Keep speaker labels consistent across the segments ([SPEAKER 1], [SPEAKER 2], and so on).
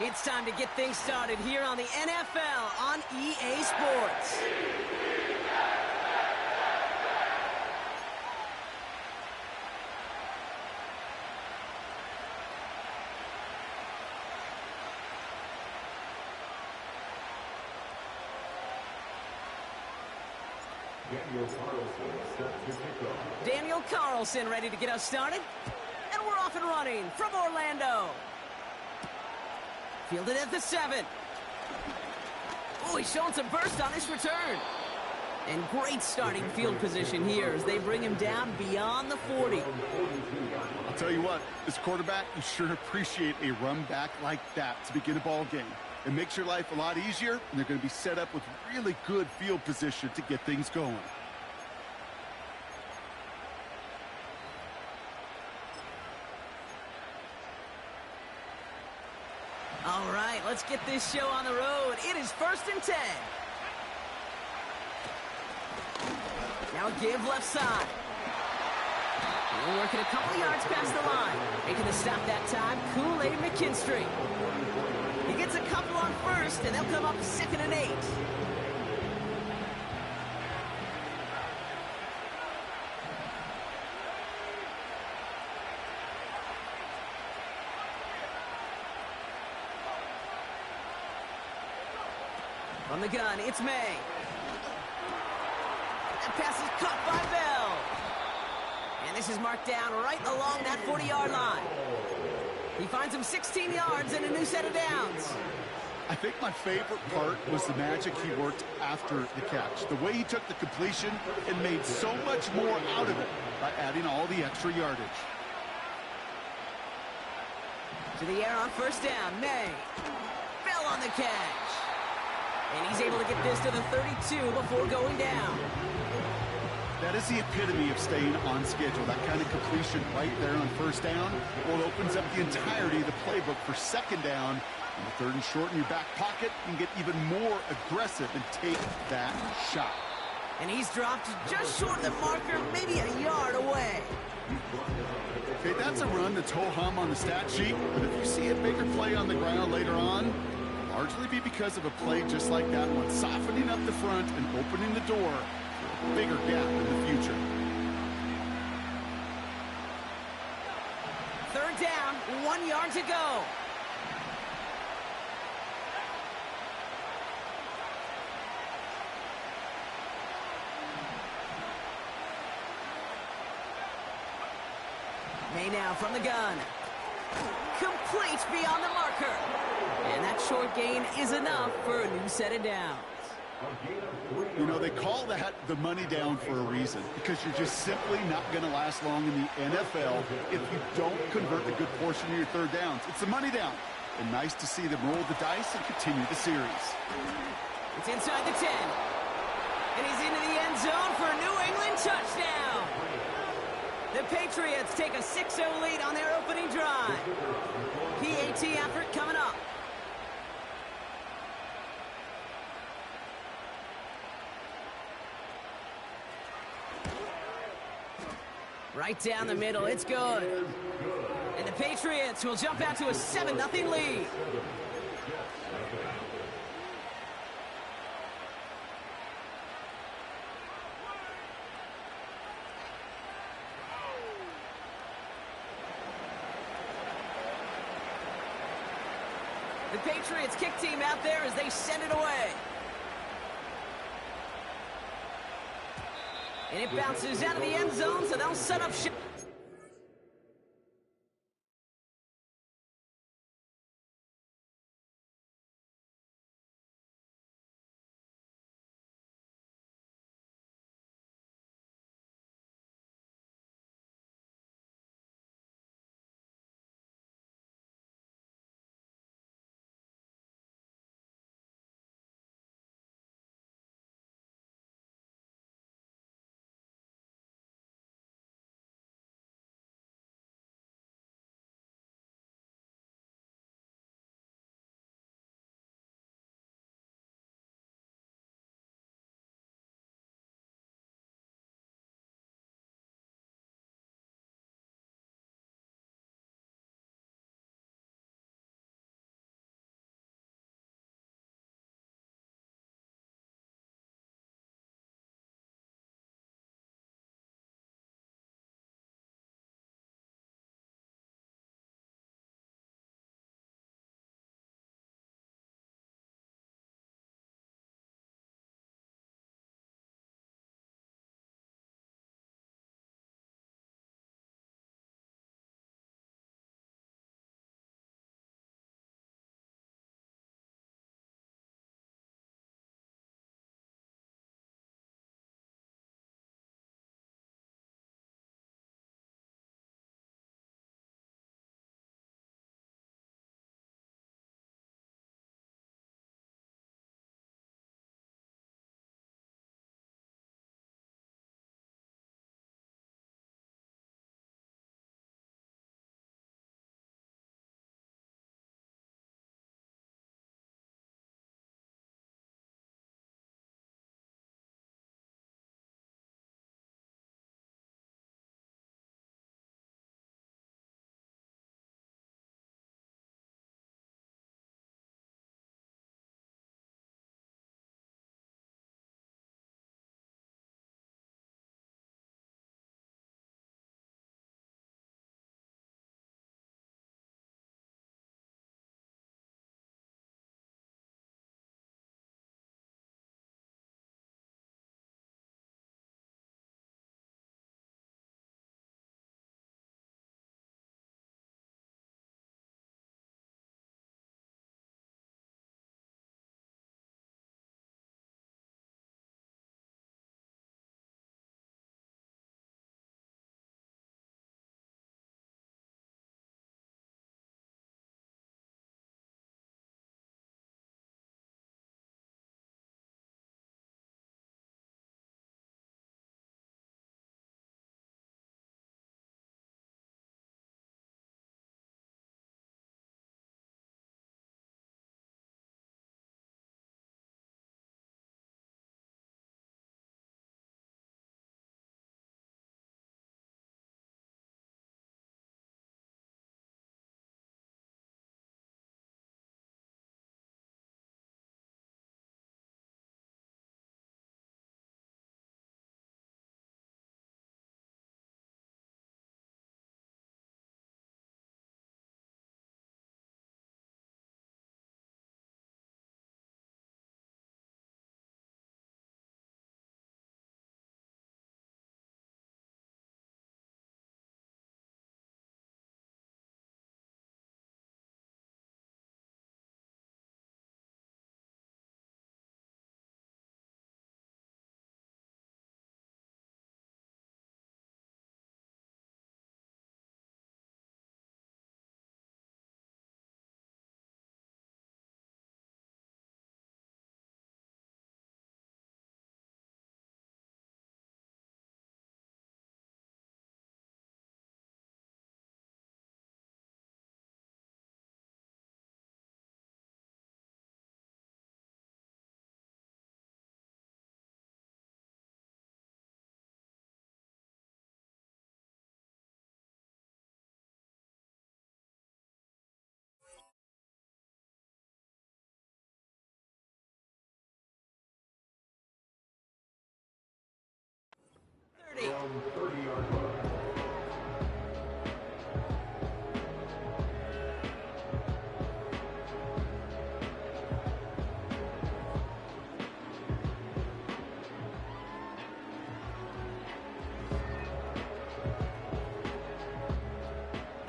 [SPEAKER 1] It's time to get things started here on the NFL on EA Sports. Daniel Carlson ready to get us started. And we're off and running from Orlando. Fielded at the 7. Oh, he's showing some burst on his return. And great starting field position here as they bring him down beyond the 40.
[SPEAKER 2] I'll tell you what, as quarterback, you sure appreciate a run back like that to begin a ball game. It makes your life a lot easier, and they're going to be set up with really good field position to get things going.
[SPEAKER 1] All right, let's get this show on the road. It is 1st and 10. Now a give left side. We're working a couple yards past the line. Making the stop that time, Kool-Aid McKinstry. He gets a couple on first, and they'll come up 2nd and 8. From the gun, it's May. That pass is caught by Bell. And this is marked down right along that 40-yard line. He finds him 16 yards and a new set of downs.
[SPEAKER 2] I think my favorite part was the magic he worked after the catch. The way he took the completion and made so much more out of it by adding all the extra yardage.
[SPEAKER 1] To the air on 1st down, May. Bell on the catch. And he's able to get this to the 32 before going down.
[SPEAKER 2] That is the epitome of staying on schedule. That kind of completion right there on 1st down. Well, it opens up the entirety of the playbook for 2nd down. On the 3rd and short in your back pocket, you can get even more aggressive and take that shot.
[SPEAKER 1] And he's dropped just short of the marker, maybe a yard away.
[SPEAKER 2] Okay, that's a run that's ho-hum on the stat sheet. But if you see a bigger play on the ground later on, largely be because of a play just like that one, softening up the front and opening the door for a bigger gap in the future.
[SPEAKER 1] 3rd down, 1 yard to go. May now from the gun. Complete beyond the marker. And that short gain is enough for a new set of downs.
[SPEAKER 2] You know, they call that the money down for a reason, because you're just simply not going to last long in the NFL if you don't convert a good portion of your 3rd downs. It's the money down. And nice to see them roll the dice and continue the series.
[SPEAKER 1] It's inside the 10. And he's into the end zone for a New England touchdown. The Patriots take a 6-0 lead on their opening drive. PAT effort coming up. Right down the middle, it's good. And the Patriots will jump out to a 7-0 lead. The Patriots kick team out there as they send it away. And it bounces out of the end zone, so they'll set up ship.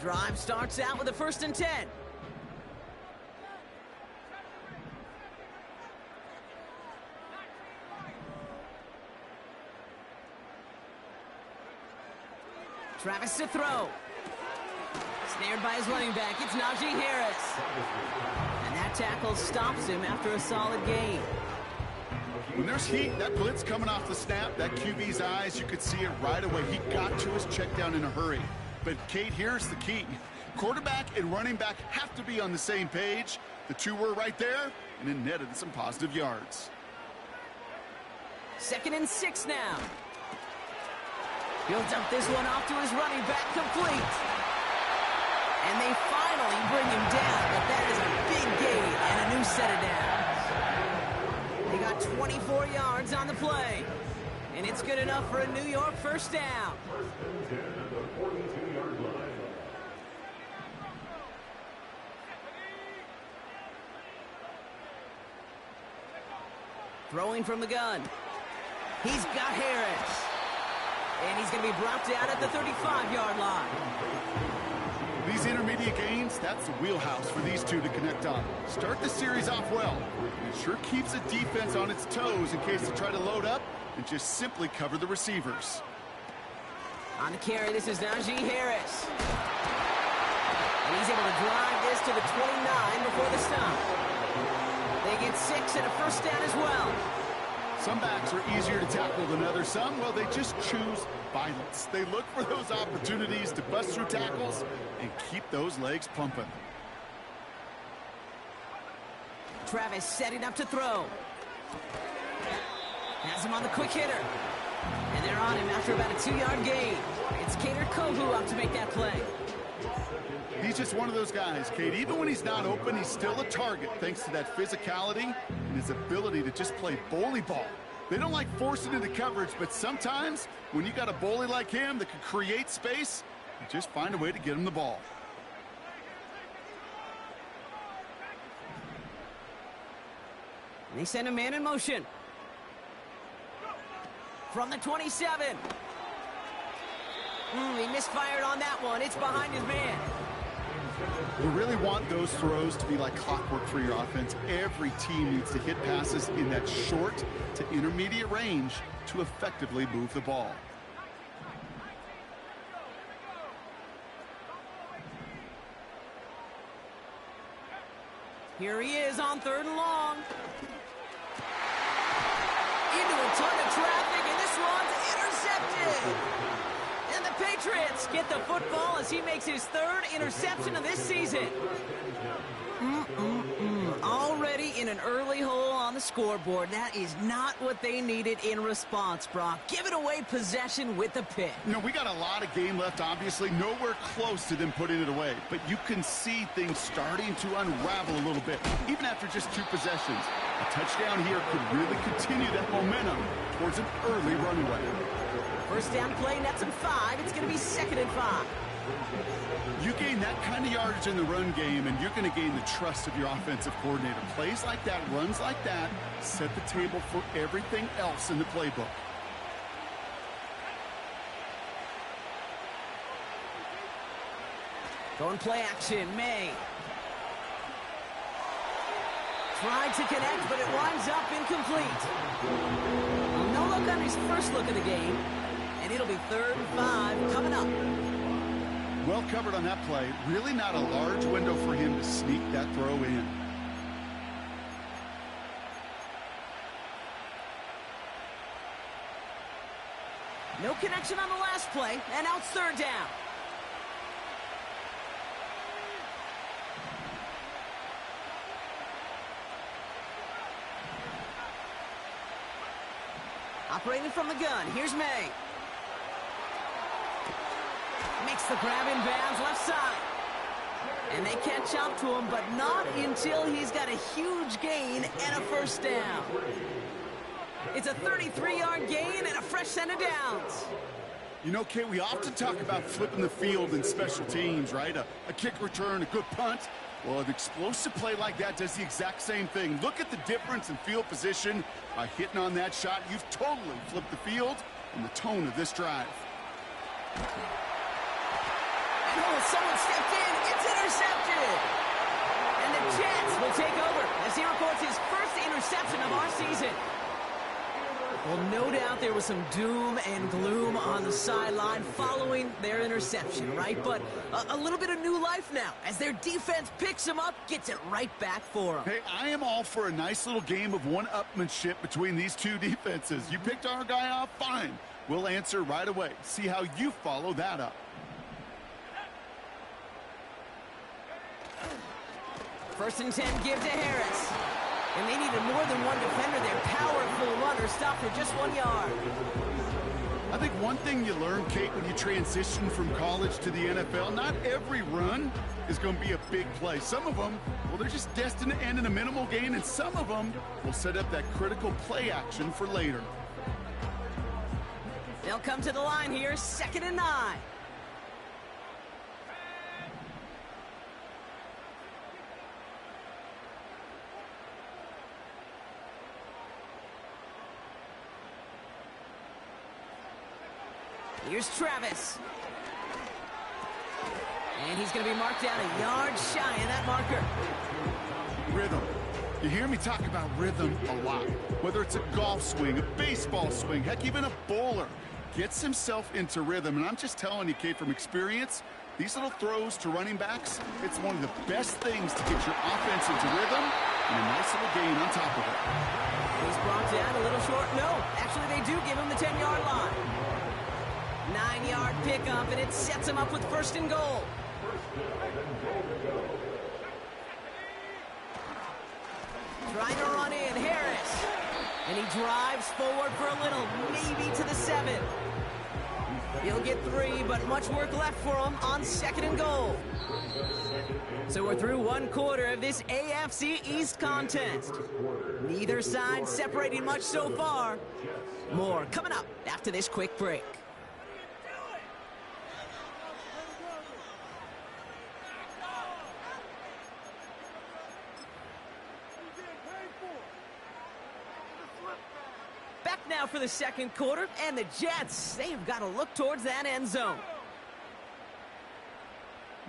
[SPEAKER 1] Drive starts out with a 1st and 10. Travis to throw. Snared by his running back, it's Najee Harris. And that tackle stops him after a solid gain.
[SPEAKER 2] When there's heat, that blitz coming off the snap, that QB's eyes, you could see it right away. He got to his check down in a hurry. But, Kate, here's the key. Quarterback and running back have to be on the same page. The two were right there, and it netted some positive yards.
[SPEAKER 1] 2nd and 6 now. He'll dump this one off to his running back, complete. And they finally bring him down, but that is a big gain and a new set of downs. They got 24 yards on the play, and it's good enough for a New York 1st down. Throwing from the gun. He's got Harris. And he's going to be brought down at the 35-yard line.
[SPEAKER 2] These intermediate gains, that's the wheelhouse for these two to connect on. Start the series off well. It sure keeps the defense on its toes in case they try to load up and just simply cover the receivers.
[SPEAKER 1] On the carry, this is Najee Harris. And he's able to drive this to the 29 before the stop. They get 6 and a 1st down as well.
[SPEAKER 2] Some backs are easier to tackle than others. Some, well, they just choose violence. They look for those opportunities to bust through tackles and keep those legs pumping.
[SPEAKER 1] Travis setting up to throw. Has him on the quick hitter. And they're on him after about a 2-yard gain. It's Kader Kohou up to make that play.
[SPEAKER 2] He's just one of those guys, Kate. Even when he's not open, he's still a target thanks to that physicality and his ability to just play bully ball. They don't like forcing into coverage, but sometimes when you got a bully like him that can create space, you just find a way to get him the ball.
[SPEAKER 1] And they send a man in motion. From the 27. He misfired on that one. It's behind his man.
[SPEAKER 2] You really want those throws to be like clockwork for your offense. Every team needs to hit passes in that short to intermediate range to effectively move the ball.
[SPEAKER 1] Here he is on 3rd and long. Into a ton of traffic, and this one's intercepted. And the Patriots get the football as he makes his 3rd interception of this season. Already in an early hole on the scoreboard. That is not what they needed in response, Brock. Giving away possession with the pick.
[SPEAKER 2] You know, we got a lot of game left, obviously. Nowhere close to them putting it away. But you can see things starting to unravel a little bit, even after just 2 possessions. A touchdown here could really continue that momentum towards an early runaway.
[SPEAKER 1] 1st down play, nets him 5. It's going to be 2nd and 5.
[SPEAKER 2] You gain that kind of yardage in the run game, and you're going to gain the trust of your offensive coordinator. Plays like that, runs like that, set the table for everything else in the playbook.
[SPEAKER 1] Going play action, May. Tried to connect, but it winds up incomplete. No look on his first look of the game, and it'll be 3rd and 5 coming up.
[SPEAKER 2] Well covered on that play. Really not a large window for him to sneak that throw in.
[SPEAKER 1] No connection on the last play, and now it's 3rd down. Operating from the gun, here's May. Makes the grab in bounds left side. And they catch up to him, but not until he's got a huge gain and a 1st down. It's a 33-yard gain and a fresh set of downs.
[SPEAKER 2] You know, Kate, we often talk about flipping the field in special teams, right? A kick return, a good punt. Well, an explosive play like that does the exact same thing. Look at the difference in field position. By hitting on that shot, you've totally flipped the field and the tone of this drive.
[SPEAKER 1] Oh, someone stepped in. It's intercepted. And the Jets will take over as he records his first interception of our season. Well, no doubt there was some doom and gloom on the sideline following their interception, right? But a little bit of new life now as their defense picks him up, gets it right back for him.
[SPEAKER 2] Hey, I am all for a nice little game of one-upmanship between these two defenses. You picked our guy off, fine. We'll answer right away. See how you follow that up.
[SPEAKER 1] First and 10, give to Harris. And they needed more than one defender. Their powerful runner stopped for just 1 yard.
[SPEAKER 2] I think one thing you learn, Kate, when you transition from college to the NFL, not every run is going to be a big play. Some of them, well, they're just destined to end in a minimal gain, and some of them will set up that critical play action for later.
[SPEAKER 1] They'll come to the line here, 2nd and 9. Here's Travis. And he's going to be marked down a yard shy of that marker.
[SPEAKER 2] Rhythm. You hear me talk about rhythm a lot. Whether it's a golf swing, a baseball swing, heck, even a bowler gets himself into rhythm. And I'm just telling you, Kate, from experience, these little throws to running backs, it's one of the best things to get your offense into rhythm and a nice little gain on top of it.
[SPEAKER 1] He's brought down a little short. No, actually they do give him the 10-yard line. 9-yard pickup, and it sets him up with 1st and goal. Trying to run in, Harris. And he drives forward for a little, maybe to the 7. He'll get 3, but much work left for him on 2nd and goal. So we're through 1 quarter of this AFC East contest. Neither side separating much so far. More coming up after this quick break. Back now for the 2nd quarter, and the Jets, they've got to look towards that end zone.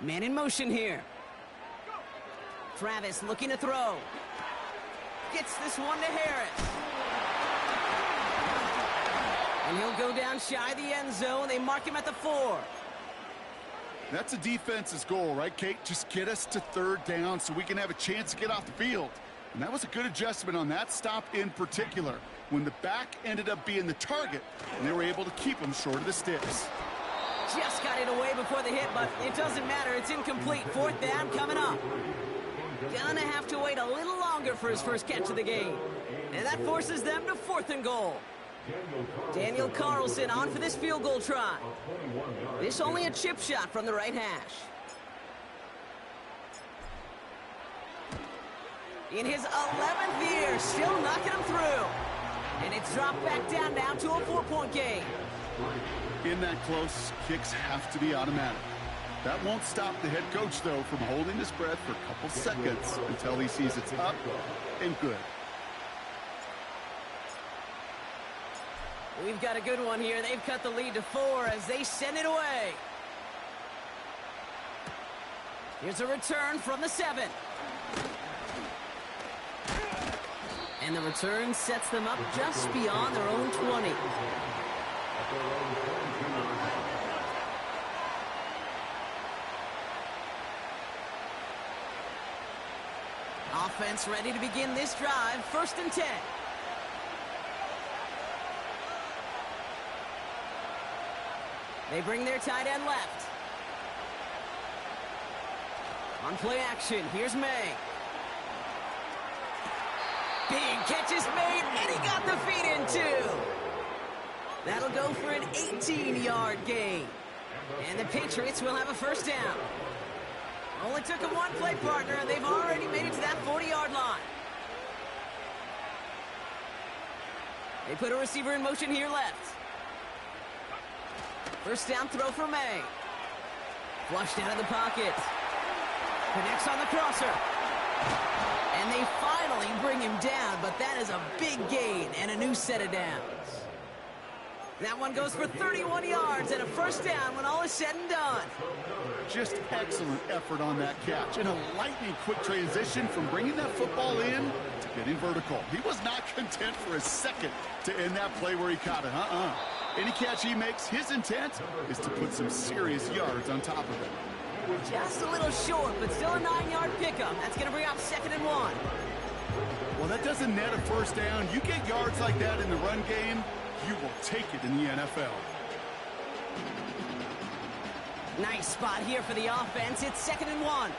[SPEAKER 1] Man in motion here. Travis looking to throw. Gets this one to Harris. And he'll go down shy of the end zone. They mark him at the 4.
[SPEAKER 2] That's a defense's goal, right, Kate? Just get us to 3rd down so we can have a chance to get off the field. And that was a good adjustment on that stop in particular, when the back ended up being the target, and they were able to keep him short of the sticks.
[SPEAKER 1] Just got it away before the hit, but it doesn't matter. It's incomplete. 4th down coming up. Gonna have to wait a little longer for his first catch of the game. And that forces them to 4th and goal. Daniel Carlson on for this field goal try. This only a chip shot from the right hash. In his 11th year, still knocking him through. And it's dropped back down now to a 4-point game.
[SPEAKER 2] In that close, kicks have to be automatic. That won't stop the head coach, though, from holding his breath for a couple seconds until he sees it's up and good.
[SPEAKER 1] We've got a good one here. They've cut the lead to 4 as they send it away. Here's a return from the 7. And the return sets them up just beyond their own 20. Offense ready to begin this drive. 1st and 10. They bring their tight end left. On play action, here's May. Big catch is made, and he got the feet in too. That'll go for an 18-yard gain. And the Patriots will have a 1st down. Only took him 1 play, partner, and they've already made it to that 40-yard line. They put a receiver in motion here left. 1st down throw for May. Flushed out of the pocket. Connects on the crosser. And they finally bring him down, but that is a big gain and a new set of downs. That one goes for 31 yards and a first down when all is said and done.
[SPEAKER 2] Just excellent effort on that catch. And a lightning quick transition from bringing that football in to getting vertical. He was not content for a second to end that play where he caught it. Any catch he makes, his intent is to put some serious yards on top of it.
[SPEAKER 1] Just a little short, but still a 9-yard pickup. That's going to bring up 2nd and 1.
[SPEAKER 2] Well, that doesn't net a first down. You get yards like that in the run game, you will take it in the NFL.
[SPEAKER 1] Nice spot here for the offense. It's 2nd and 1.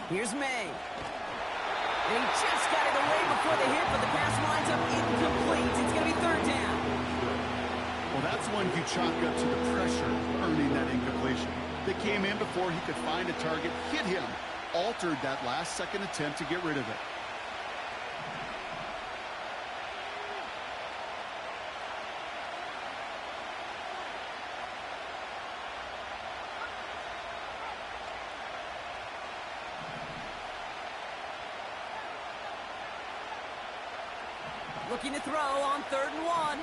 [SPEAKER 1] Here's May. And he just got it away before the hit, but the pass winds up incomplete. It's going to be 3rd down.
[SPEAKER 2] Well, that's one you chalk up to the pressure earning that incompletion. They came in before he could find a target, hit him, altered that last-second attempt to get rid of it.
[SPEAKER 1] Looking to throw on 3rd and 1.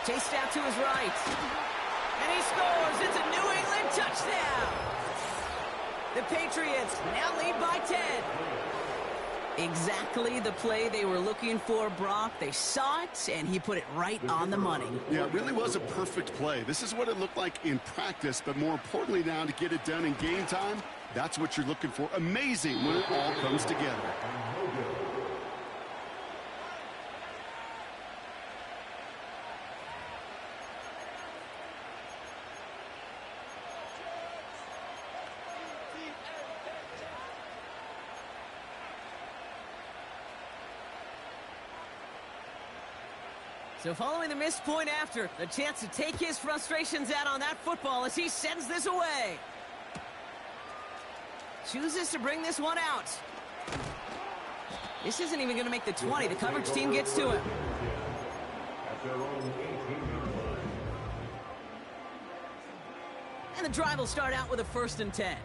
[SPEAKER 1] Chased out to his right. And he scores. It's a New England touchdown. The Patriots now lead by 10. Exactly the play they were looking for, Brock. They saw it, and he put it right on the money.
[SPEAKER 2] Yeah, it really was a perfect play. This is what it looked like in practice, but more importantly now to get it done in game time, that's what you're looking for. Amazing when it all comes together.
[SPEAKER 1] So following the missed point after, the chance to take his frustrations out on that football as he sends this away. Chooses to bring this one out. This isn't even going to make the 20. The coverage team gets to him. And the drive will start out with a 1st and 10.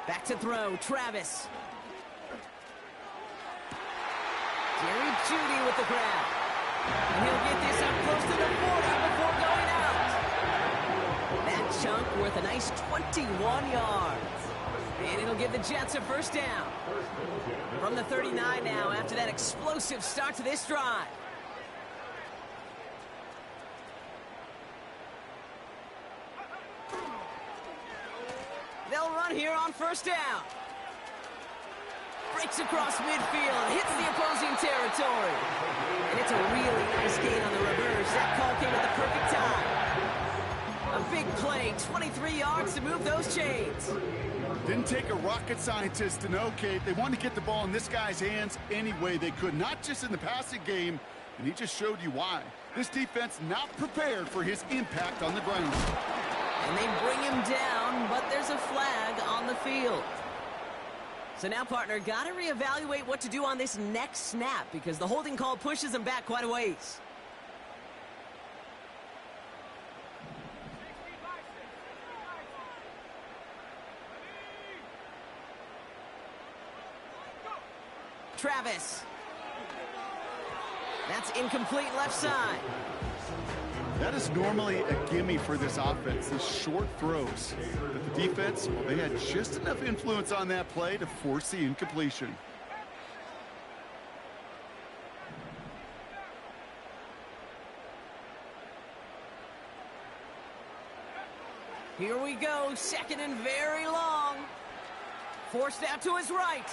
[SPEAKER 1] Back to throw, Travis. Jerry Jeudy with the grab. And he'll get this up close to the 40 before going out. That chunk worth a nice 21 yards. And it'll give the Jets a first down. From the 39 now after that explosive start to this drive. They'll run here on 1st down. Breaks across midfield, hits the opposing territory. And it's a really nice gain on the reverse. That call came at the perfect time. A big play, 23 yards to move those chains.
[SPEAKER 2] Didn't take a rocket scientist to know, Kate. They wanted to get the ball in this guy's hands any way they could, not just in the passing game, and he just showed you why. This defense not prepared for his impact on the ground.
[SPEAKER 1] And they bring him down, but there's a flag on the field. So now, partner, got to reevaluate what to do on this next snap because the holding call pushes him back quite a ways. Travis. That's incomplete left side.
[SPEAKER 2] That is normally a gimme for this offense, these short throws. But the defense, well, they had just enough influence on that play to force the incompletion.
[SPEAKER 1] Here we go, 2nd and very long. Forced out to his right.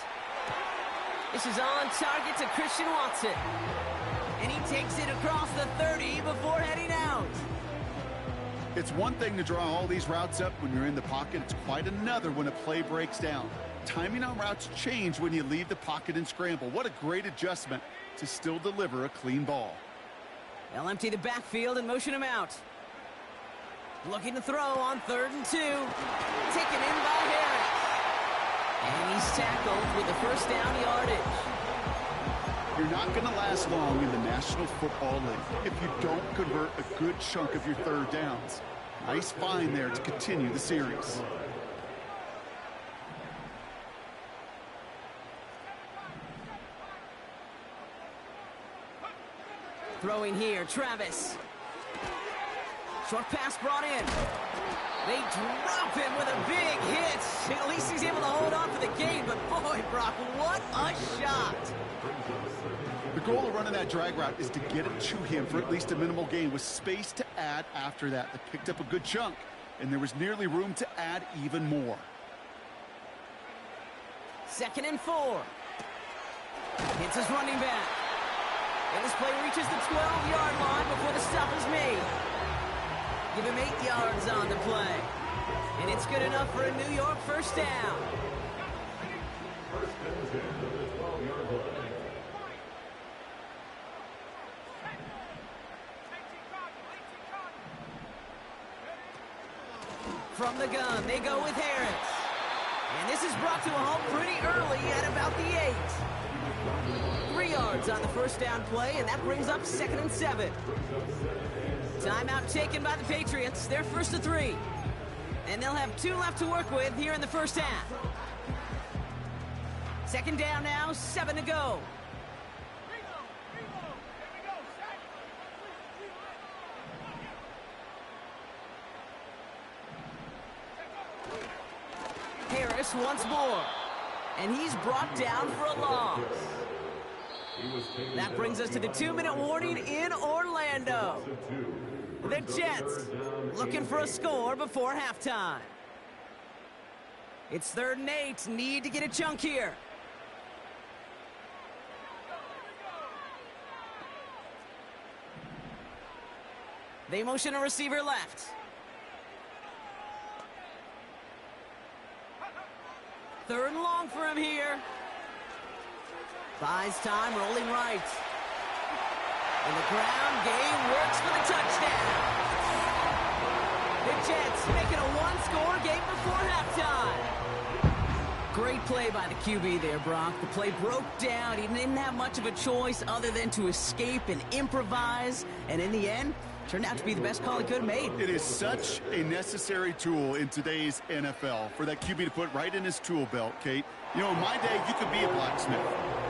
[SPEAKER 1] This is on target to Christian Watson. And he takes it across the 30 before heading out.
[SPEAKER 2] It's one thing to draw all these routes up when you're in the pocket. It's quite another when a play breaks down. Timing on routes change when you leave the pocket and scramble. What a great adjustment to still deliver a clean ball.
[SPEAKER 1] They'll empty the backfield and motion him out. Looking to throw on 3rd and 2. Taken in by Harris. And he's tackled with the first down yardage.
[SPEAKER 2] You're not going to last long in the National Football League if you don't convert a good chunk of your third downs. Nice find there to continue the series.
[SPEAKER 1] Throwing here, Travis. Short pass brought in. They drop him with a big hit. At least he's able to hold on for the game, but boy, Brock, what a shot.
[SPEAKER 2] The goal of running that drag route is to get it to him for at least a minimal gain with space to add after that. They picked up a good chunk, and there was nearly room to add even more.
[SPEAKER 1] 2nd and 4. Hits his running back. And this play reaches the 12-yard line before the stop is made. Give him 8 yards on the play. And it's good enough for a New York first down. From the gun, they go with Harris. And this is brought to a halt pretty early at about the 8. 3 yards on the first down play, and that brings up 2nd and 7. Timeout taken by the Patriots. They're 1st and 3. And they'll have 2 left to work with here in the first half. 2nd down now, 7 to go. Harris once more. And he's brought down for a loss. That brings us to the 2-minute warning in Orlando. The Jets looking for a score before halftime. It's 3rd and 8. Need to get a chunk here. They motion a receiver left. 3rd and long for him here. Buys time, rolling right. And the ground game works for the touchdown. The Jets making a one-score game before halftime. Great play by the QB there, Brock. The play broke down. He didn't have much of a choice other than to escape and improvise. And in the end, turned out to be the best call he could have made.
[SPEAKER 2] It is such a necessary tool in today's NFL for that QB to put right in his tool belt, Kate. You know, in my day, you could be a blacksmith,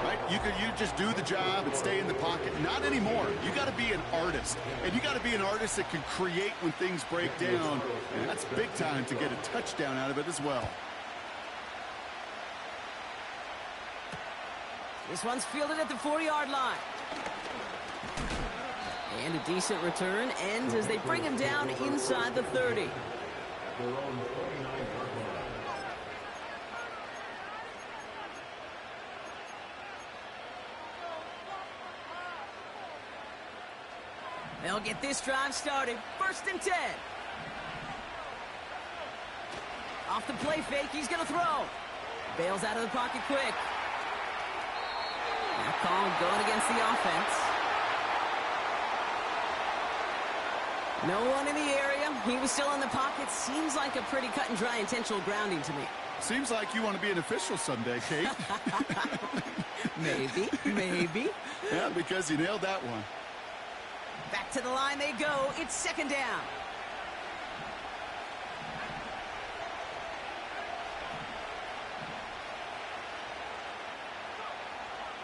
[SPEAKER 2] right? You just do the job and stay in the pocket. Not anymore. You got to be an artist, and you got to be an artist that can create when things break down, and that's big time to get a touchdown out of it as well.
[SPEAKER 1] This one's fielded at the 4-yard line. And a decent return ends as they bring him down inside the 30. They'll get this drive started. 1st and 10. Off the play fake, he's going to throw. Bails out of the pocket quick. Now call going against the offense. No one in the area. He was still in the pocket. Seems like a pretty cut and dry intentional grounding to me.
[SPEAKER 2] Seems like you want to be an official someday, Kate.
[SPEAKER 1] Maybe.
[SPEAKER 2] Yeah, because you nailed that one.
[SPEAKER 1] Back to the line they go. It's 2nd down.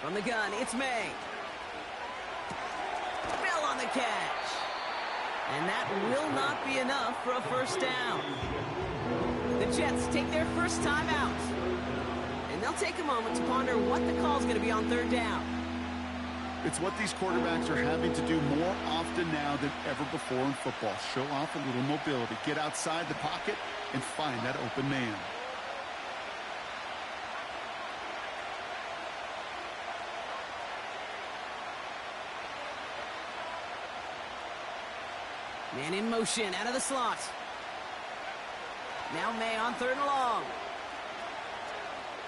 [SPEAKER 1] From the gun, it's May. Bell on the catch. And that will not be enough for a first down. The Jets take their first time out. And they'll take a moment to ponder what the call is going to be on 3rd down.
[SPEAKER 2] It's what these quarterbacks are having to do more often now than ever before in football. Show off a little mobility. Get outside the pocket and find that open man.
[SPEAKER 1] Man in motion, out of the slot. Now May on 3rd and long.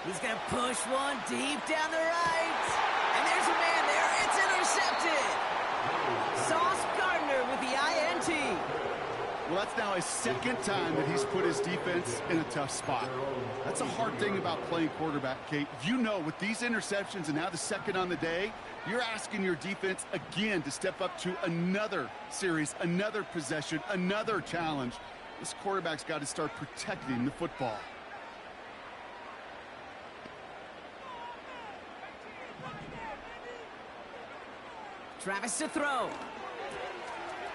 [SPEAKER 1] He's going to push one deep down the right. And there's a man there. It's intercepted. Sauce Gardner with the INT.
[SPEAKER 2] Well, that's now his second time that he's put his defense in a tough spot. That's a hard thing about playing quarterback, Kate. You know, with these interceptions and now the second on the day, you're asking your defense again to step up to another series, another possession, another challenge. This quarterback's got to start protecting the football.
[SPEAKER 1] Travis to throw.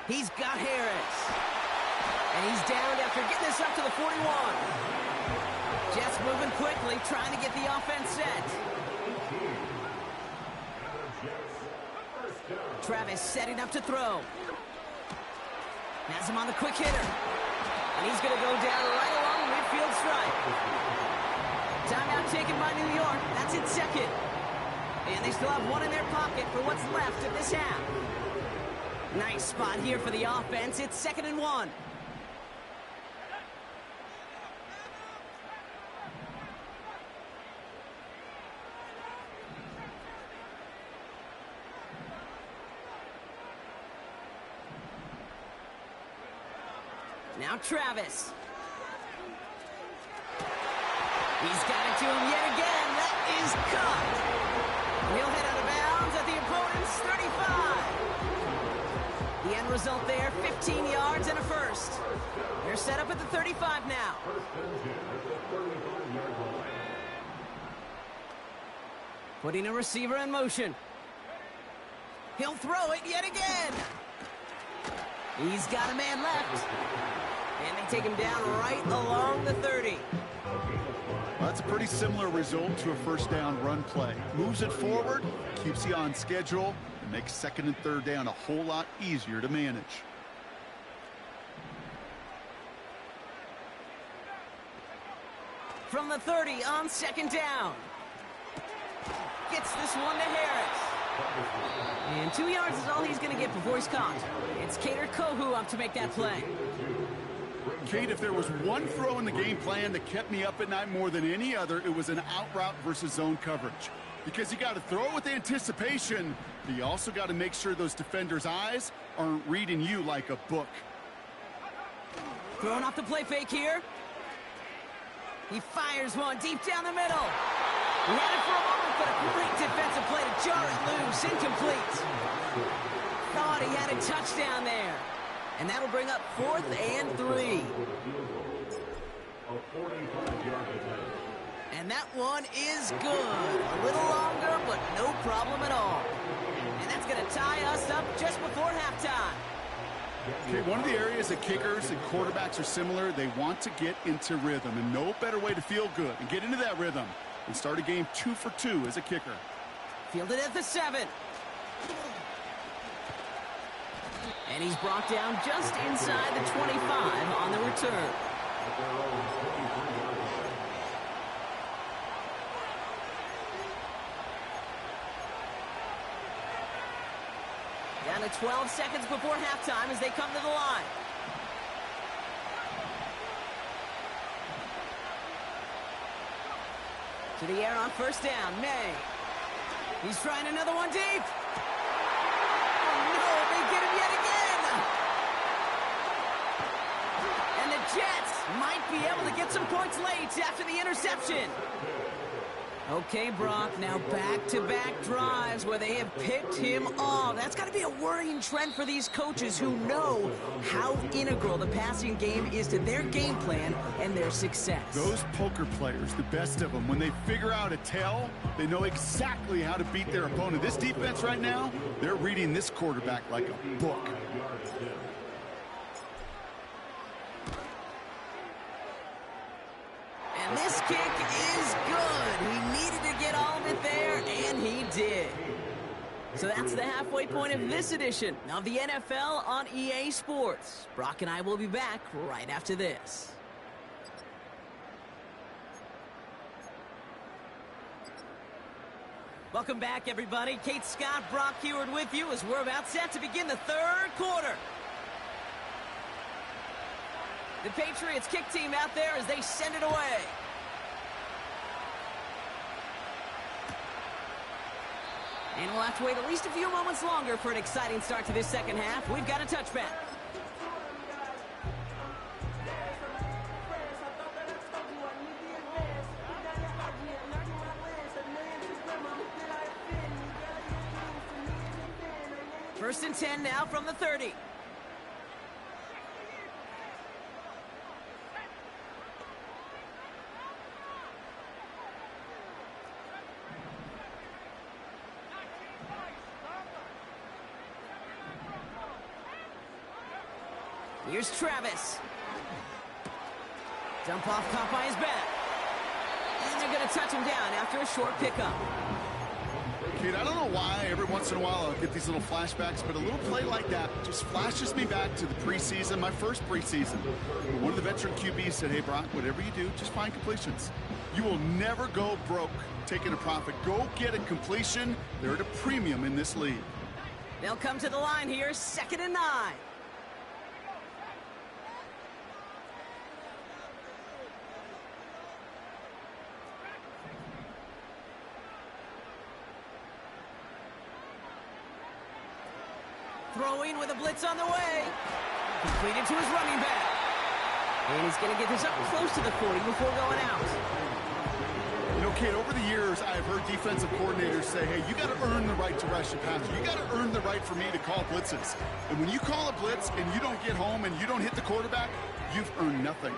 [SPEAKER 1] He's got Harris. And he's down after getting this up to the 41. Jets moving quickly, trying to get the offense set. Travis setting up to throw. Has him on the quick hitter. And he's going to go down right along the midfield stripe. Timeout taken by New York. That's its second. And they still have one in their pocket for what's left of this half. Nice spot here for the offense. It's 2nd and 1. Now Travis. He's got it to him yet again. That is caught. He'll head out of bounds at the opponent's 35. The end result there, 15 yards and a first. They're set up at the 35 now. Putting a receiver in motion. He'll throw it yet again. He's got a man left. And they take him down right along the 30.
[SPEAKER 2] Well, that's a pretty similar result to a first down run play. Moves it forward, keeps you on schedule, and makes 2nd and 3rd down a whole lot easier to manage.
[SPEAKER 1] From the 30 on 2nd down. Gets this one to Harris. And 2 yards is all he's going to get before he's caught. It's Kader Kohou up to make that play.
[SPEAKER 2] Kate, if there was one throw in the game plan that kept me up at night more than any other, it was an out route versus zone coverage. Because you got to throw it with anticipation, but you also got to make sure those defenders' eyes aren't reading you like a book.
[SPEAKER 1] Throwing off the play fake here. He fires one deep down the middle. He had it for a moment, but a great defensive play to jar it loose. Incomplete. Thought he had a touchdown there. And that'll bring up 4th and 3. And that one is good. A little longer, but no problem at all. And that's going to tie us up just before halftime.
[SPEAKER 2] Okay, one of the areas that kickers and quarterbacks are similar, they want to get into rhythm. And no better way to feel good and get into that rhythm and start a game 2 for 2 as a kicker.
[SPEAKER 1] Fielded at the 7. And he's brought down just inside the 25 on the return. Down to 12 seconds before halftime as they come to the line. To the air on 1st down, May. He's trying another one deep. Jets might be able to get some points late after the interception. Okay, Brock, now back-to-back drives where they have picked him off. That's got to be a worrying trend for these coaches who know how integral the passing game is to their game plan and their success.
[SPEAKER 2] Those poker players, the best of them, when they figure out a tell, they know exactly how to beat their opponent. This defense right now, they're reading this quarterback like a book.
[SPEAKER 1] And this kick is good. He needed to get all of it there, and he did. So that's the halfway point of this edition of the NFL on EA Sports. Brock and I will be back right after this. Welcome back, everybody. Kate Scott, Brock Huard with you as we're about set to begin the 3rd quarter. The Patriots kick team out there as they send it away. And we'll have to wait at least a few moments longer for an exciting start to this 2nd half. We've got a touchback. First and 10 now from the 30. Here's Travis. Dump off caught by his back. And they're going to touch him down after a short pickup.
[SPEAKER 2] Kid, I don't know why every once in a while I'll get these little flashbacks, but a little play like that just flashes me back to the preseason, my first preseason. One of the veteran QBs said, hey, Brock, whatever you do, just find completions. You will never go broke taking a profit. Go get a completion. They're at a premium in this league.
[SPEAKER 1] They'll come to the line here, 2nd and 9. Throwing with a blitz on the way. Completed to his running back. And he's going to get this up close to the 40 before going out.
[SPEAKER 2] You know, kid, over the years, I've heard defensive coordinators say, hey, you got to earn the right to rush the passer. You got to earn the right for me to call blitzes. And when you call a blitz and you don't get home and you don't hit the quarterback, you've earned nothing.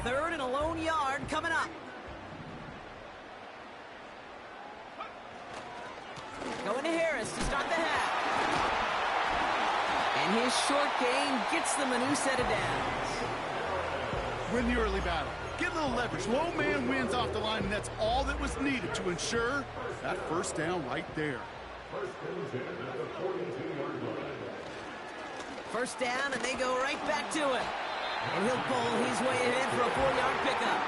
[SPEAKER 1] Third and a lone yard coming up. Going to Harris to start the half. And his short gain gets them a new set of downs.
[SPEAKER 2] Win the early battle. Get a little leverage. Low man wins off the line, and that's all that was needed to ensure that first down right there.
[SPEAKER 1] First down, and they go right back to it. And he'll bowl his way ahead for a 4-yard pickup.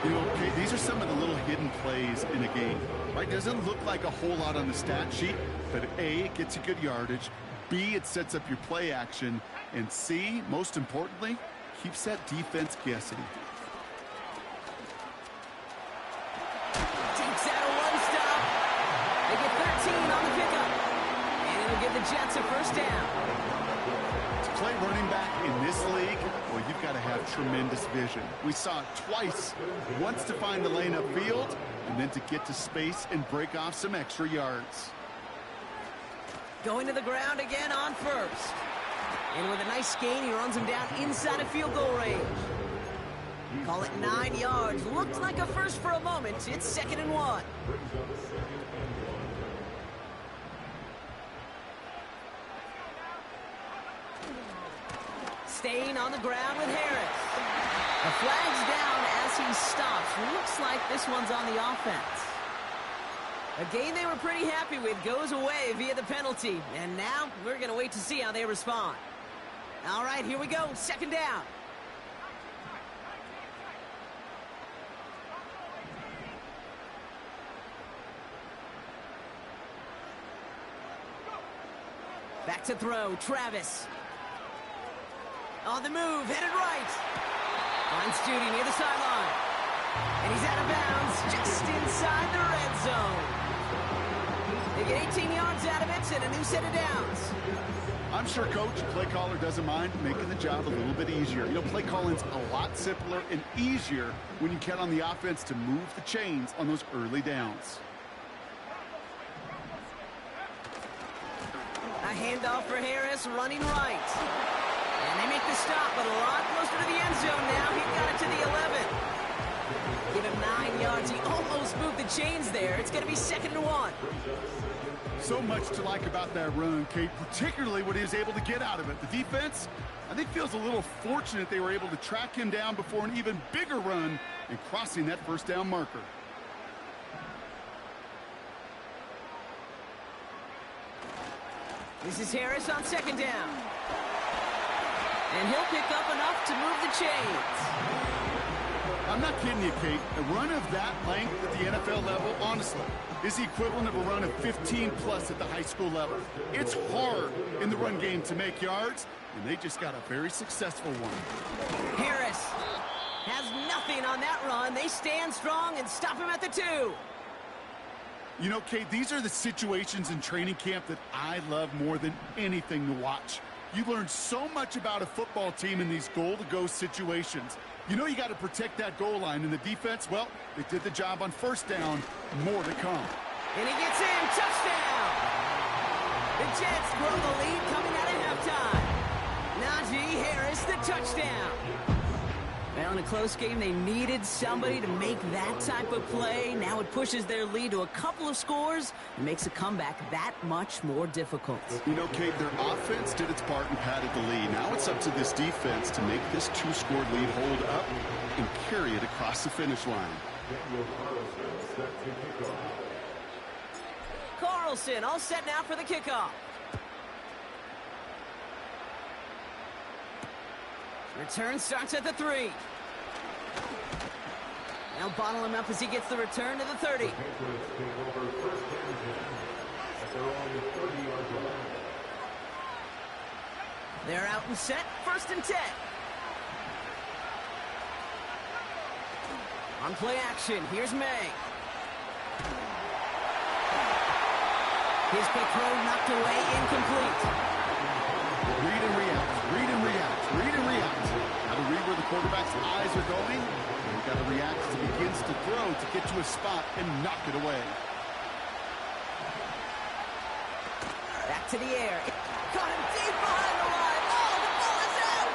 [SPEAKER 2] You know, okay, these are some of the little hidden plays in a game, right? Doesn't look like a whole lot on the stat sheet, but A, it gets you good yardage, B, it sets up your play action, and C, most importantly, keeps that defense guessing.
[SPEAKER 1] Takes out a one-stop. They get 13 on the pickup. And it'll give the Jets a first down.
[SPEAKER 2] To play running back in this league, well, you've got to have tremendous vision. We saw it twice, once to find the lane upfield, and then to get to space and break off some extra yards.
[SPEAKER 1] Going to the ground again on first. And with a nice gain, he runs him down inside of field goal range. Call it 9 yards. Looked like a first for a moment. It's 2nd and 1. Staying on the ground with Harris. The flag's down as he stops. Looks like this one's on the offense. A game they were pretty happy with goes away via the penalty. And now we're going to wait to see how they respond. All right, here we go. 2nd down. Back to throw. Travis. On the move, headed right. Finds Judy near the sideline. And he's out of bounds just inside the red zone. They get 18 yards out of it and a new set of downs.
[SPEAKER 2] I'm sure Coach, play caller, doesn't mind making the job a little bit easier. You know, play calling's a lot simpler and easier when you count on the offense to move the chains on those early downs.
[SPEAKER 1] A handoff for Harris, running right. And they make the stop, but a lot closer to the end zone now. He got it to the 11. Give him 9 yards. He almost moved the chains there. It's going to be 2nd and 1.
[SPEAKER 2] So much to like about that run, Kate, particularly what he was able to get out of it. The defense, I think, feels a little fortunate they were able to track him down before an even bigger run and crossing that first down marker.
[SPEAKER 1] This is Harris on 2nd down. And he'll pick up enough to move the chains.
[SPEAKER 2] I'm not kidding you, Kate. A run of that length at the NFL level, honestly, is the equivalent of a run of 15-plus at the high school level. It's hard in the run game to make yards, and they just got a very successful one.
[SPEAKER 1] Harris has nothing on that run. They stand strong and stop him at the 2.
[SPEAKER 2] You know, Kate, these are the situations in training camp that I love more than anything to watch. You learn so much about a football team in these goal-to-go situations. You know you got to protect that goal line, and the defense, well, they did the job on first down. More to come.
[SPEAKER 1] And he gets in. Touchdown! The Jets grow the lead coming out of halftime. Najee Harris, the touchdown. Well, in a close game, they needed somebody to make that type of play. Now it pushes their lead to a couple of scores and makes a comeback that much more difficult.
[SPEAKER 2] You know, Kate, their offense did its part and padded the lead. Now it's up to this defense to make this two-score lead hold up and carry it across the finish line.
[SPEAKER 1] Carlson all set now for the kickoff. Return starts at the 3. Now bottle him up as he gets the return to the 30. They're out and set. 1st and 10. On play action, here's May. His quick throw knocked away, incomplete.
[SPEAKER 2] Read and react, read and react, read and react. Got to read where the quarterback's eyes are going. And you've got to react as he begins to throw to get to a spot and knock it away.
[SPEAKER 1] Back to the air. Caught him deep behind the line. Oh, the ball is out!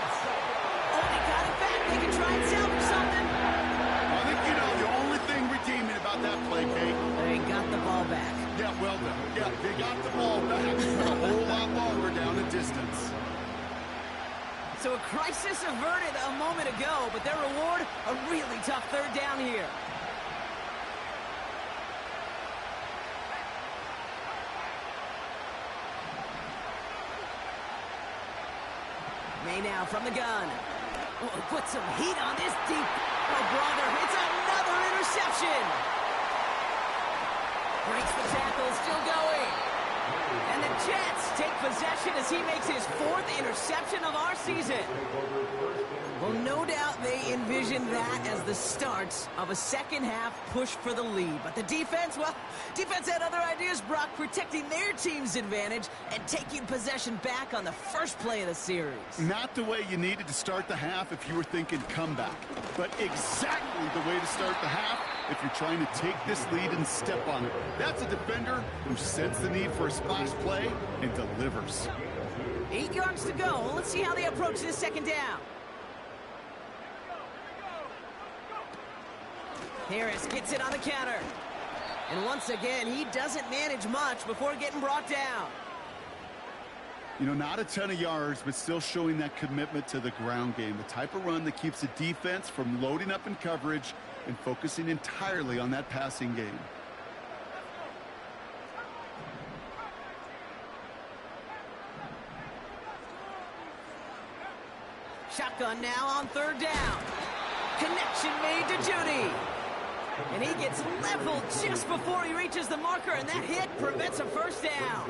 [SPEAKER 1] Oh, they got it back. They can try and salvage something.
[SPEAKER 2] I think you know the only thing redeeming about that play, Kate.
[SPEAKER 1] They got the ball back.
[SPEAKER 2] Yeah, well done. Yeah, they got the ball back. A whole lot longer down the distance.
[SPEAKER 1] So a crisis averted a moment ago, but their reward, a really tough 3rd down here. May now from the gun. Oh, put some heat on this deep. Oh, brother, it's another interception. Breaks the tackle, still going. And the Jets take possession as he makes his 4th interception of our season. Well, no doubt they envisioned that as the start of a second-half push for the lead. But the defense, well, defense had other ideas, Brock, protecting their team's advantage and taking possession back on the first play of the series.
[SPEAKER 2] Not the way you needed to start the half if you were thinking comeback, but exactly the way to start the half if you're trying to take this lead and step on it. That's a defender who senses the need for a splash play and delivers.
[SPEAKER 1] 8 yards to go. Let's see how they approach this 2nd down. Harris gets it on the counter. And once again, he doesn't manage much before getting brought down.
[SPEAKER 2] You know, not a ton of yards, but still showing that commitment to the ground game. The type of run that keeps the defense from loading up in coverage and focusing entirely on that passing game.
[SPEAKER 1] Shotgun now on 3rd down. Connection made to Judy. And he gets leveled just before he reaches the marker, and that hit prevents a 1st down.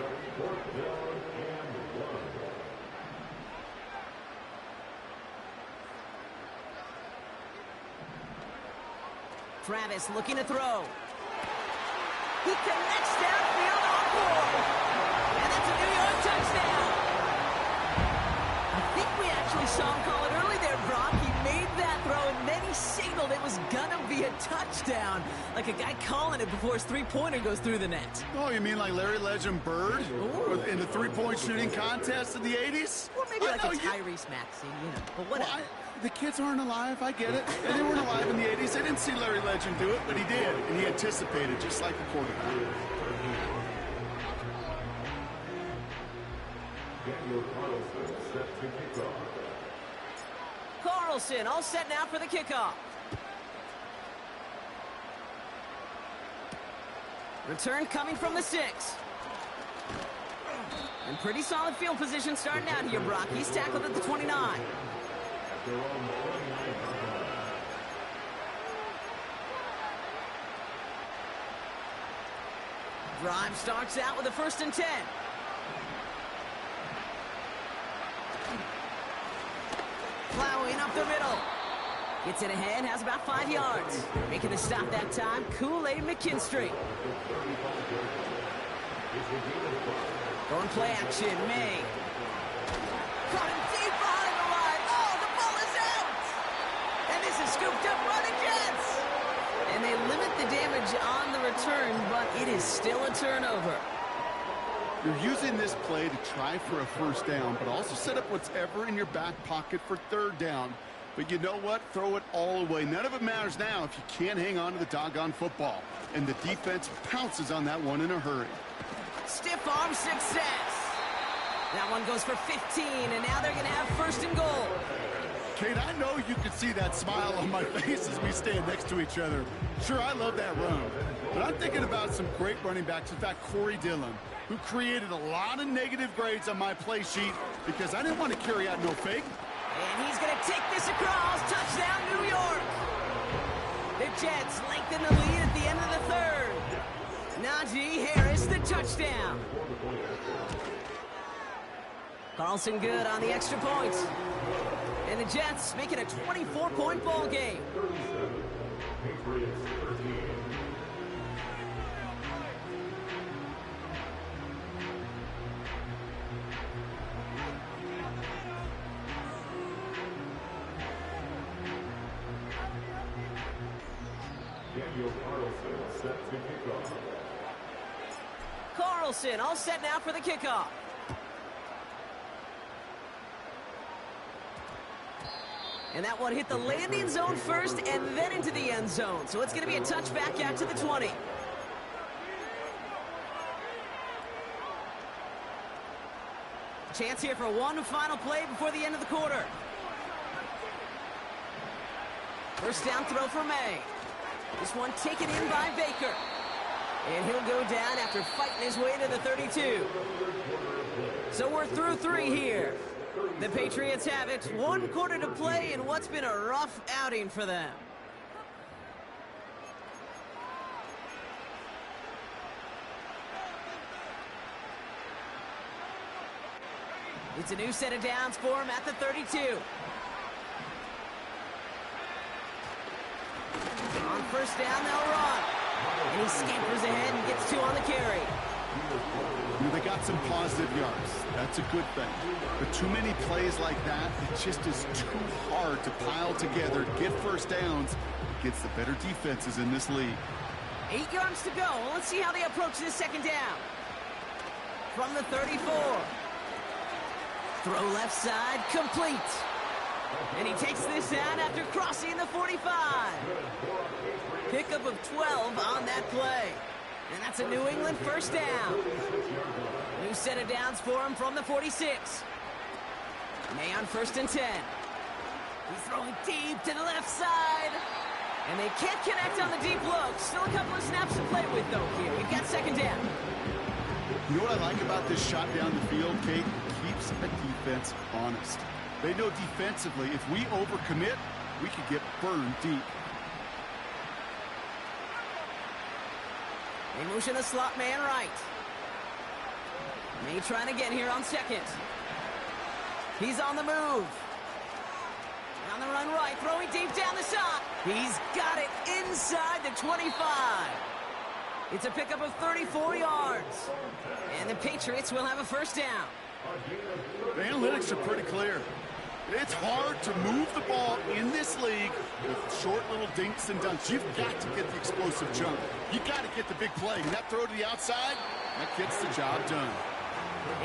[SPEAKER 1] Travis looking to throw. He connects downfield on 4. And that's a New York touchdown. I think we actually saw him call it early there, Brock. He made that throw, and then he signaled it was gonna be a touchdown. Like a guy calling it before his three-pointer goes through the net.
[SPEAKER 2] Oh, you mean like Larry Legend Bird? In the three-point shooting contest in the 80s?
[SPEAKER 1] Or maybe like a Tyrese Maxey, you know, but whatever.
[SPEAKER 2] Well, the kids aren't alive, I get it. And they weren't alive in the 80s. They didn't see Larry Legend do it, but he did. And he anticipated, just like the quarterback.
[SPEAKER 1] Carlson all set now for the kickoff. Return coming from the 6. And pretty solid field position starting out here, Brock. He's tackled at the 29. Drive starts out with a 1st and 10. Plowing up the middle. Gets it ahead, has about 5 yards. Making the stop that time, Kool-Aid McKinstry. Going play action, May. Caught him deep behind the line. Oh, the ball is out! And this is scooped up by the Jets. And they limit the damage on the return, but it is still a turnover.
[SPEAKER 2] You're using this play to try for a first down, but also set up whatever in your back pocket for third down. But you know what? Throw it all away. None of it matters now if you can't hang on to the doggone football. And the defense pounces on that one in a hurry.
[SPEAKER 1] Stiff arm success. That one goes for 15, and now they're going to have first and goal.
[SPEAKER 2] Kate, I know you can see that smile on my face as we stand next to each other. Sure, I love that run. But I'm thinking about some great running backs. In fact, Corey Dillon, who created a lot of negative grades on my play sheet because I didn't want to carry out no fake.
[SPEAKER 1] And he's going to take this across. Touchdown, New York. The Jets lengthen the lead at the end of the third. Najee Harris, the touchdown. Carlson good on the extra point. And the Jets make it a 24-point ball game. Carlson all set now for the kickoff. And that one hit the landing zone first and then into the end zone. So it's going to be a touchback out to the 20. Chance here for one final play before the end of the quarter. First down throw for May. This one taken in by Baker. And he'll go down after fighting his way to the 32. So we're through 3 here. The Patriots have it. 1 quarter to play in what's been a rough outing for them. It's a new set of downs for him at the 32. On first down, they'll run. And he scampers ahead and gets 2 on the carry.
[SPEAKER 2] They got some positive yards. That's a good thing. But too many plays like that, it just is too hard to pile together, get first downs against the better defenses in this league.
[SPEAKER 1] 8 yards to go. Let's see how they approach this second down. From the 34. Throw left side, complete. And he takes this down after crossing the 45. Pickup of 12 on that play. And that's a New England first down. New set of downs for him from the 46. May on first and 10. He's throwing deep to the left side. And they can't connect on the deep look. Still a couple of snaps to play with, though, here. We've got second down.
[SPEAKER 2] You know what I like about this shot down the field, Kate? It keeps a defense honest. They know defensively, if we overcommit, we could get burned deep.
[SPEAKER 1] They motion the slot man right. May trying again here on second. He's on the move. On the run right, throwing deep down the side. He's got it inside the 25. It's a pickup of 34 yards. And the Patriots will have a first down.
[SPEAKER 2] The analytics are pretty clear. It's hard to move the ball in this league with short little dinks and dunks. You've got to get the explosive jump. You've got to get the big play. And that throw to the outside, that gets the job done.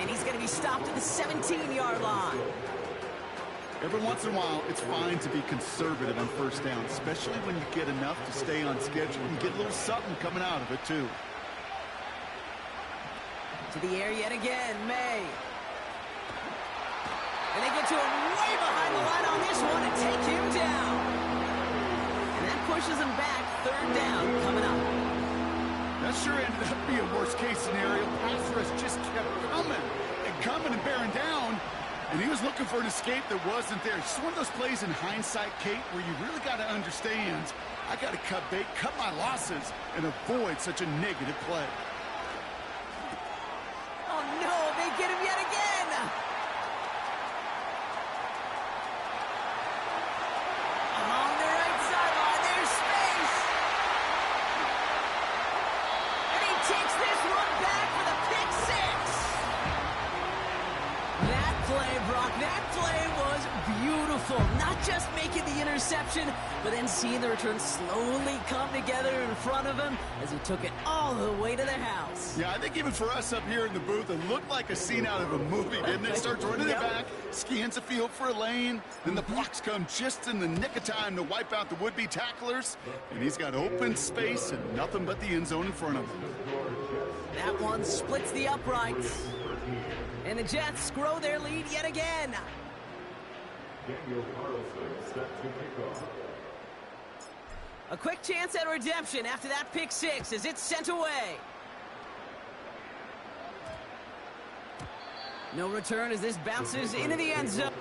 [SPEAKER 1] And he's going to be stopped at the 17-yard line.
[SPEAKER 2] Every once in a while, it's fine to be conservative on first down, especially when you get enough to stay on schedule and get a little something coming out of it, too.
[SPEAKER 1] To the air yet again, May. And they get to him way behind the line on this one and take him down. And that pushes him back. Third down coming up.
[SPEAKER 2] That sure ended up being a worst-case scenario. Pass rush just kept coming and bearing down. And he was looking for an escape that wasn't there. It's one of those plays in hindsight, Kate, where you really got to understand, I got to cut bait, cut my losses, and avoid such a negative play.
[SPEAKER 1] Oh, no, they get him yet again. Oh, they're just making the interception, but then seeing the return slowly come together in front of him as he took it all the way to the house.
[SPEAKER 2] Yeah, I think even for us up here in the booth, it looked like a scene out of a movie, didn't it? Starts running it back, scans the field for a lane, then the blocks come just in the nick of time to wipe out the would-be tacklers, and he's got open space and nothing but the end zone in front of him.
[SPEAKER 1] That one splits the uprights. And the Jets grow their lead yet again. A quick chance at redemption after that pick six as it's sent away. No return as this bounces into the end zone.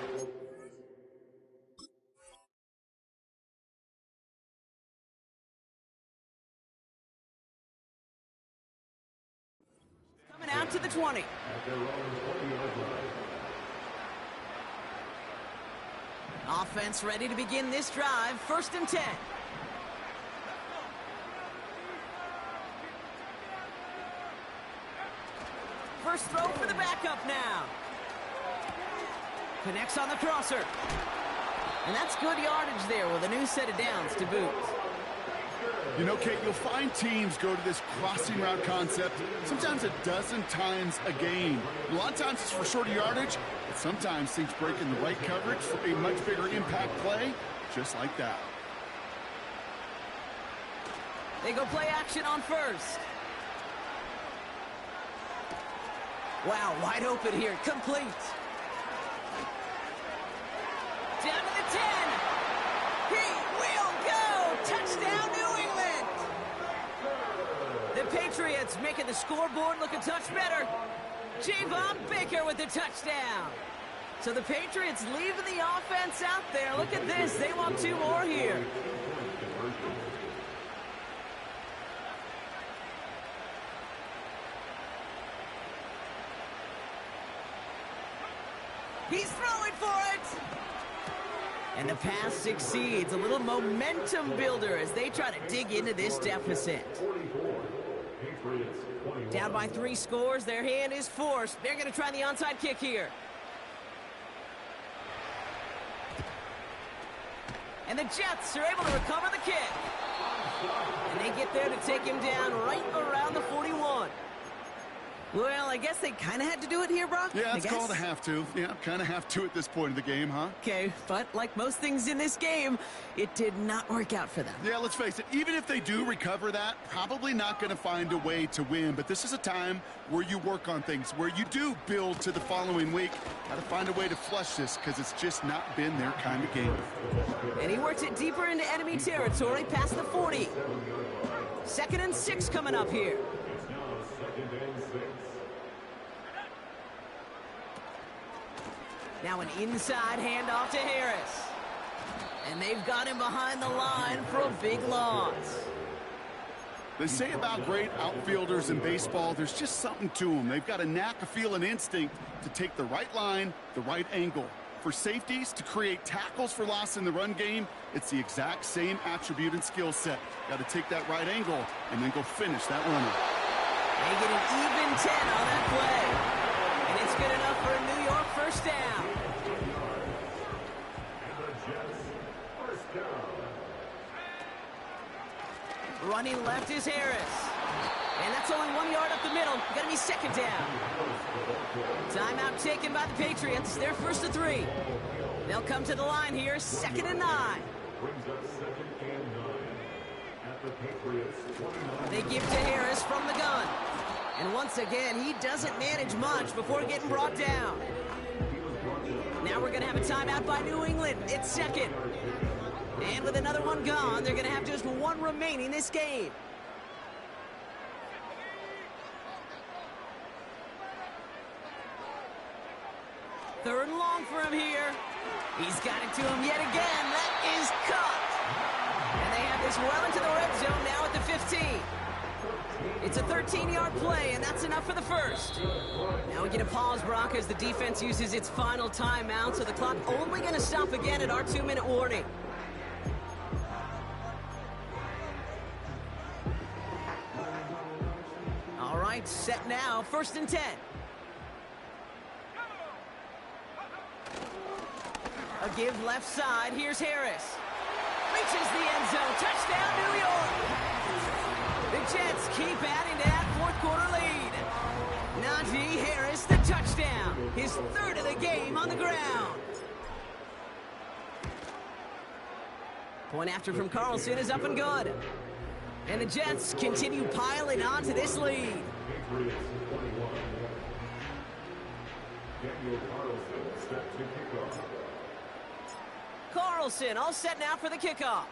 [SPEAKER 1] Coming out to the 20. Offense ready to begin this drive. 1st and 10. First throw for the backup now. Connects on the crosser. And that's good yardage there with a new set of downs to boot.
[SPEAKER 2] You know, Kate, you'll find teams go to this crossing route concept sometimes a dozen times a game. A lot of times it's for shorter yardage, but sometimes things break in the right coverage for a much bigger impact play, just like that.
[SPEAKER 1] They go play action on first. Wow, wide open here, complete. Down to the 10. He will go. Touchdown, New England. The Patriots making the scoreboard look a touch better. Javon Baker with the touchdown. So the Patriots leaving the offense out there. Look at this. They want 2 more here. He's throwing for it. And the pass succeeds. A little momentum builder as they try to dig into this deficit. Down by 3 scores. Their hand is forced. They're going to try the onside kick here. And the Jets are able to recover the kick. And they get there to take him down right around the 41. Well, I guess they kind of had to do it here, Brock.
[SPEAKER 2] Yeah, it's called a have to. Yeah, kind of have to at this point of the game, huh?
[SPEAKER 1] Okay, but like most things in this game, it did not work out for them.
[SPEAKER 2] Yeah, let's face it, even if they do recover that, probably not going to find a way to win. But this is a time where you work on things, where you do build to the following week. Got to find a way to flush this because it's just not been their kind of game.
[SPEAKER 1] And he works it deeper into enemy territory past the 40. 2nd and 6 coming up here. Now an inside handoff to Harris. And they've got him behind the line for a big loss.
[SPEAKER 2] They say about great outfielders in baseball, there's just something to them. They've got a knack, a feel, and instinct to take the right line, the right angle. For safeties, to create tackles for loss in the run game, it's the exact same attribute and skill set. Got to take that right angle and then go finish that runner.
[SPEAKER 1] They get an even 10 on that play. And it's good enough for a New York first down. Running left is Harris. And that's only 1 yard up the middle. Going to be 2nd down. Timeout taken by the Patriots. They're 1st and 3. They'll come to the line here, 2nd and 9. They give to Harris from the gun. And once again, he doesn't manage much before getting brought down. Now we're going to have a timeout by New England. It's 2nd. And with another one gone, they're going to have just 1 remaining this game. Third and long for him here. He's got it to him yet again. That is caught. And they have this well into the red zone now at the 15. It's a 13-yard play, and that's enough for the first. Now we get a pause, Brock, as the defense uses its final timeout, so the clock only going to stop again at our 2-minute warning. All right, set now, 1st and 10. A A give left side. Here's Harris. Reaches the end zone. Touchdown, New York. The Jets keep adding to that fourth quarter lead. Najee Harris, the touchdown. His third of the game on the ground. Point after from Carlson is up and good. And the Jets continue piling on to this lead. Carlson all set now for the kickoff.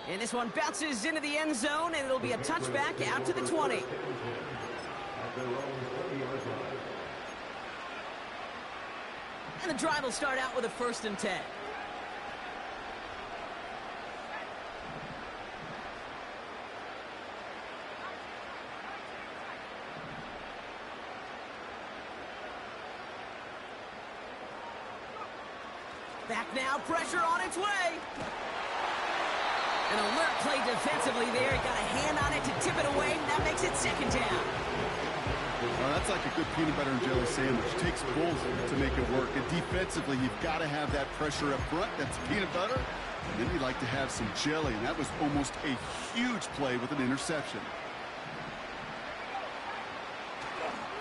[SPEAKER 1] And this one bounces into the end zone, and it'll be a touchback out to the 20. And the drive will start out with a 1st and 10. Back now, pressure on its way. An alert play defensively there. He got a hand on it to tip it away, and that makes it 2nd down.
[SPEAKER 2] Well, that's like a good peanut butter and jelly sandwich. It takes both to make it work. And defensively, you've got to have that pressure up front. That's peanut butter. And then you like to have some jelly. And that was almost a huge play with an interception.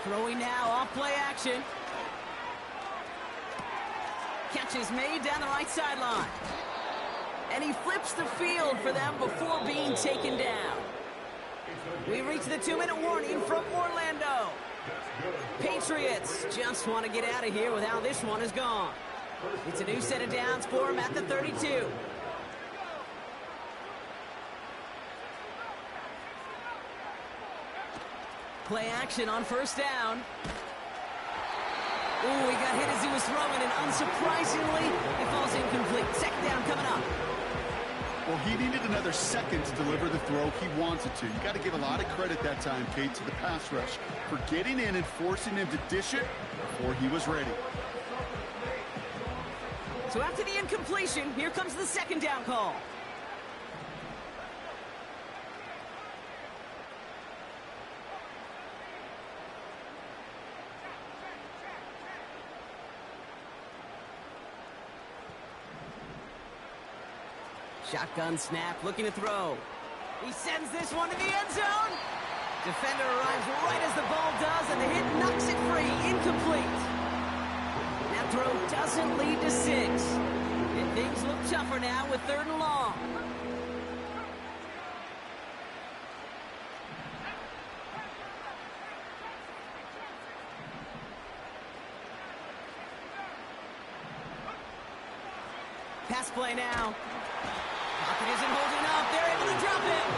[SPEAKER 1] Throwing now off play action. Catch is made down the right sideline. And he flips the field for them before being taken down. We reach the 2-minute warning from Orlando. Patriots just want to get out of here with how this one is gone. It's a new set of downs for them at the 32. Play action on 1st down. Ooh, he got hit as he was throwing, and unsurprisingly, it falls incomplete. 2nd down coming up.
[SPEAKER 2] Well, he needed another second to deliver the throw he wanted to. You got to give a lot of credit that time, Kate, to the pass rush for getting in and forcing him to dish it before he was ready.
[SPEAKER 1] So after the incompletion, here comes the 2nd down call. Shotgun snap, looking to throw. He sends this one to the end zone. Defender arrives right as the ball does, and the hit knocks it free. Incomplete. That throw doesn't lead to 6. And things look tougher now with 3rd and long. Pass play now. Pocket isn't holding up. They're able to drop it.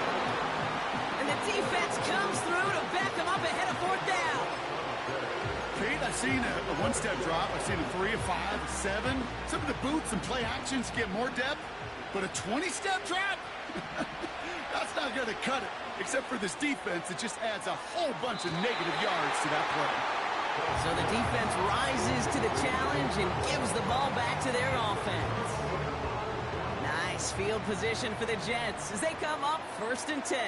[SPEAKER 1] And the defense comes through to back them up ahead of 4th down.
[SPEAKER 2] Kate, I've seen a one-step drop. I've seen a 3, a 5, a 7. Some of the boots and play actions get more depth. But a 20-step drop? That's not going to cut it. Except for this defense, it just adds a whole bunch of negative yards to that play.
[SPEAKER 1] So the defense rises to the challenge and gives the ball back to their offense. Nice field position for the Jets as they come up 1st and 10.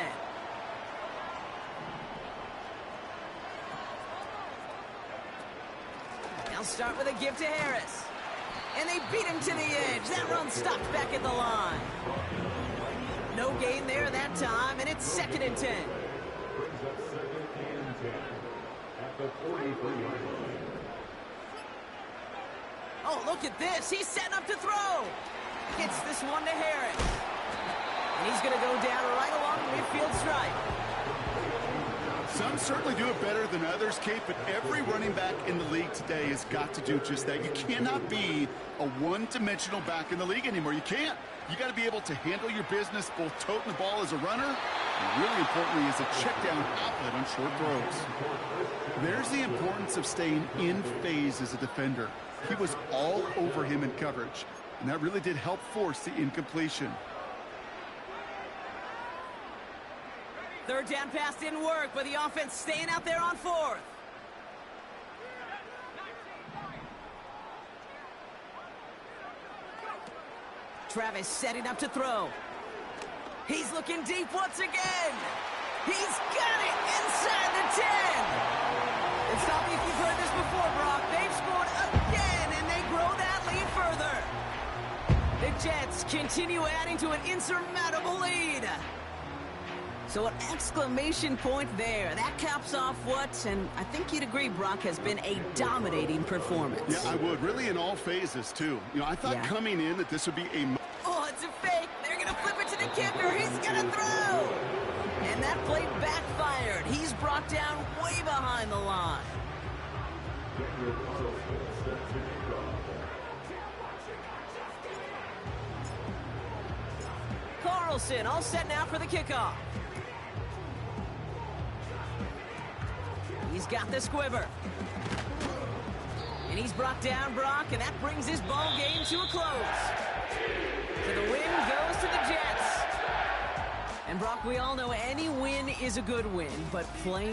[SPEAKER 1] They'll start with a give to Harris. And they beat him to the edge. That run stopped back at the line. No gain there that time, and it's 2nd and 10. Oh, look at this. He's setting up to throw. Gets this one to Harris. And he's going to go down right along the midfield stripe.
[SPEAKER 2] Some certainly do it better than others, Kate, but every running back in the league today has got to do just that. You cannot be a one-dimensional back in the league anymore. You can't. You got to be able to handle your business, both toting the ball as a runner, and really importantly as a check-down outlet on short throws. There's the importance of staying in phase as a defender. He was all over him in coverage, and that really did help force the incompletion.
[SPEAKER 1] 3rd down pass didn't work, but the offense staying out there on 4th. Travis setting up to throw. He's looking deep once again. He's got it inside the 10. Stop me if you've heard this before, Brock. They've scored again, and they grow that lead further. The Jets continue adding to an insurmountable lead. So an exclamation point there. That caps off what, and I think you'd agree, Brock, has been a dominating performance.
[SPEAKER 2] Yeah, I would. Really in all phases, too. You know, I thought coming in that this would be a...
[SPEAKER 1] Oh, it's a fake. They're going to flip it to the kicker. He's going to throw. And that play backfired. He's brought down way behind the line. Carlson all set now for the kickoff. He's got the squiver. And he's brought down, Brock, and that brings his ball game to a close. So the win goes to the Jets. And Brock, we all know any win is a good win, but playing